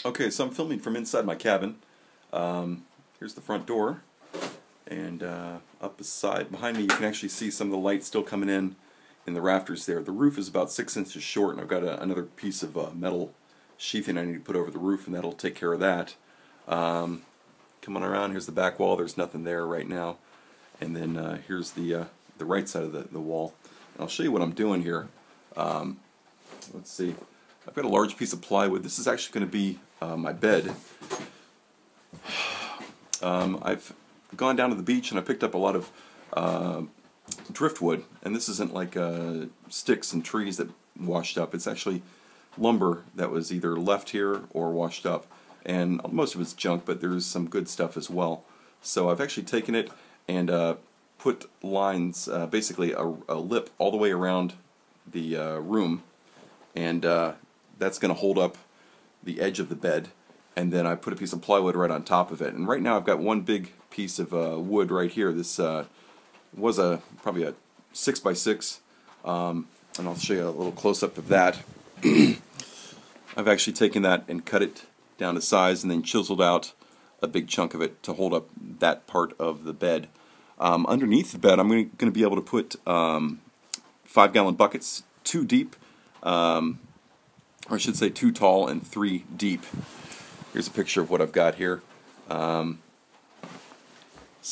Okay, so I'm filming from inside my cabin. Here's the front door, and up the side behind me you can actually see some of the light still coming in the rafters there. The roof is about 6 inches short, and I've got another piece of metal sheathing I need to put over the roof, and that'll take care of that. Coming around, here's the back wall. There's nothing there right now. And then here's the right side of the wall. And I'll show you what I'm doing here. Let's see. I've got a large piece of plywood. This is actually going to be my bed. I've gone down to the beach and I picked up a lot of driftwood, and this isn't like sticks and trees that washed up. It's actually lumber that was either left here or washed up, and most of it's junk, but there's some good stuff as well. So I've actually taken it and put lines, basically a lip all the way around the room, and that's going to hold up the edge of the bed, and then I put a piece of plywood right on top of it. And right now I've got one big piece of wood right here. This was probably a 6x6, and I'll show you a little close-up of that. I've actually taken that and cut it down to size and then chiseled out a big chunk of it to hold up that part of the bed. Underneath the bed I'm going to be able to put 5-gallon buckets, 2 deep, or I should say 2 tall and 3 deep. Here's a picture of what I've got here. So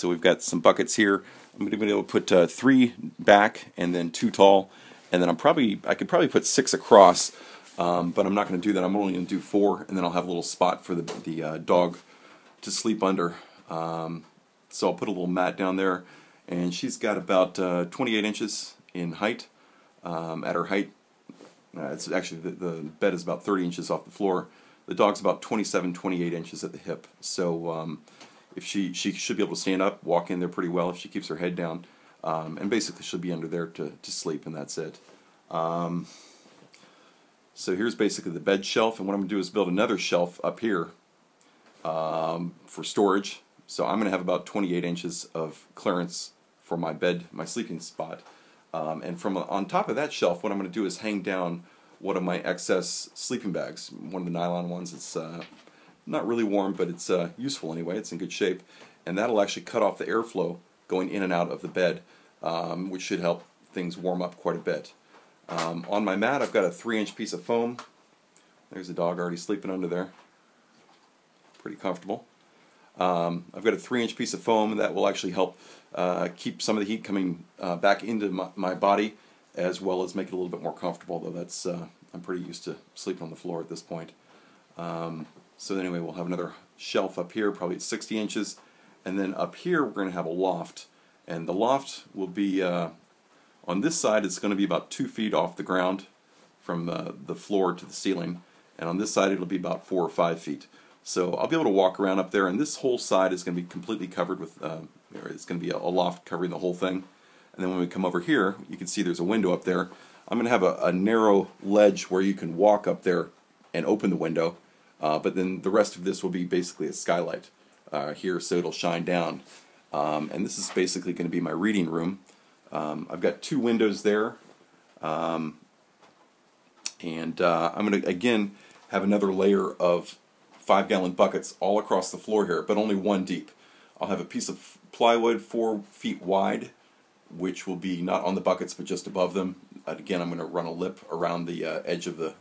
we've got some buckets here. I'm going to be able to put 3 back and then 2 tall, and then I could probably put 6 across, but I'm not going to do that. I'm only going to do 4, and then I'll have a little spot for the dog to sleep under. So I'll put a little mat down there, and she's got about 28 inches in height. At her height, it's actually the bed is about 30 inches off the floor. The dog's about 27, 28 inches at the hip. So if she should be able to stand up, walk in there pretty well if she keeps her head down, and basically she'll be under there to sleep, and that's it. So here's basically the bed shelf, and what I'm going to do is build another shelf up here for storage. So I'm going to have about 28 inches of clearance for my bed, my sleeping spot. And from on top of that shelf, what I'm going to do is hang down one of my excess sleeping bags, one of the nylon ones. It's not really warm, but it's useful anyway. It's in good shape, and that'll actually cut off the airflow going in and out of the bed, which should help things warm up quite a bit. On my mat, I've got a 3-inch piece of foam. There's a dog already sleeping under there. Pretty comfortable. I've got a 3-inch piece of foam that will actually help keep some of the heat coming back into my body, as well as make it a little bit more comfortable, though that's I'm pretty used to sleeping on the floor at this point. So anyway, we'll have another shelf up here, probably at 60 inches, and then up here we're going to have a loft, and the loft will be on this side. It's going to be about 2 feet off the ground from the floor to the ceiling, and on this side it'll be about 4 or 5 feet. So I'll be able to walk around up there, and this whole side is going to be completely covered with, it's going to be a loft covering the whole thing. And then when we come over here, you can see there's a window up there. I'm going to have a narrow ledge where you can walk up there and open the window, but then the rest of this will be basically a skylight here, so it'll shine down. And this is basically going to be my reading room. I've got 2 windows there, and I'm going to again have another layer of 5-gallon buckets all across the floor here, but only 1 deep. I'll have a piece of plywood 4 feet wide, which will be not on the buckets but just above them. Again, I'm going to run a lip around the edge of the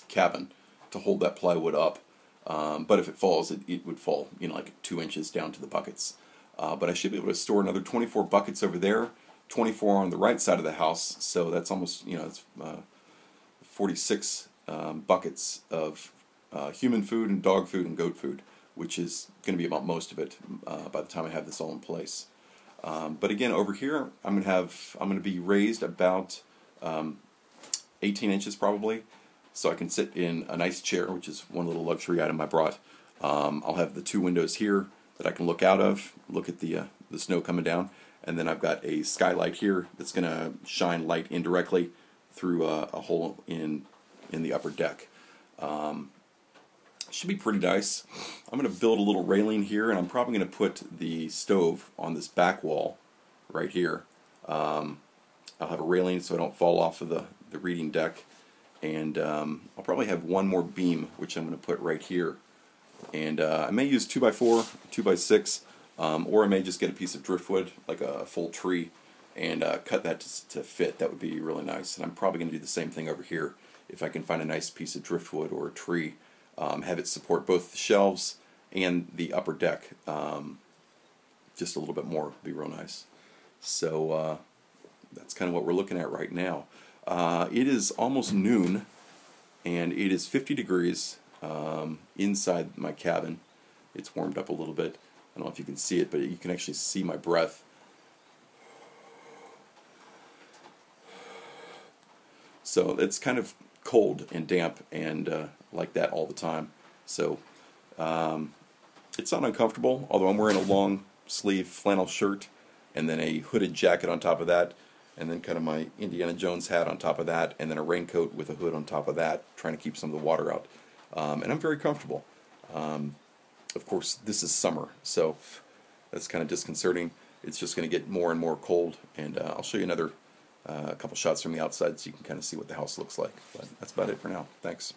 cabin to hold that plywood up. But if it falls, it would fall, like 2 inches down to the buckets. But I should be able to store another 24 buckets over there, 24 on the right side of the house. So that's almost, it's 46 buckets of human food and dog food and goat food, which is going to be about most of it by the time I have this all in place. But again, over here, I'm going to be raised about 18 inches probably, so I can sit in a nice chair, which is one little luxury item I brought. I'll have the 2 windows here that I can look out of, look at the snow coming down, and then I've got a skylight here that's going to shine light indirectly through a hole in the upper deck. Should be pretty nice. I'm going to build a little railing here, and I'm probably going to put the stove on this back wall right here. I'll have a railing so I don't fall off of the reading deck, and I'll probably have one more beam, which I'm going to put right here. And I may use 2x4, 2x6, or I may just get a piece of driftwood, like a full tree, and cut that to fit. That would be really nice. And I'm probably going to do the same thing over here. If I can find a nice piece of driftwood or a tree, have it support both the shelves and the upper deck. Just a little bit more would be real nice. So that's kind of what we're looking at right now. It is almost noon, and it is 50 degrees inside my cabin. It's warmed up a little bit. I don't know if you can see it, but you can actually see my breath. So it's kind of cold and damp and like that all the time. So it's not uncomfortable, although I'm wearing a long sleeve flannel shirt and then a hooded jacket on top of that, and then kind of my Indiana Jones hat on top of that, and then a raincoat with a hood on top of that, trying to keep some of the water out. And I'm very comfortable. Of course, this is summer, so that's kind of disconcerting. It's just going to get more and more cold, and I'll show you another couple shots from the outside so you can kind of see what the house looks like. But that's about it for now. Thanks.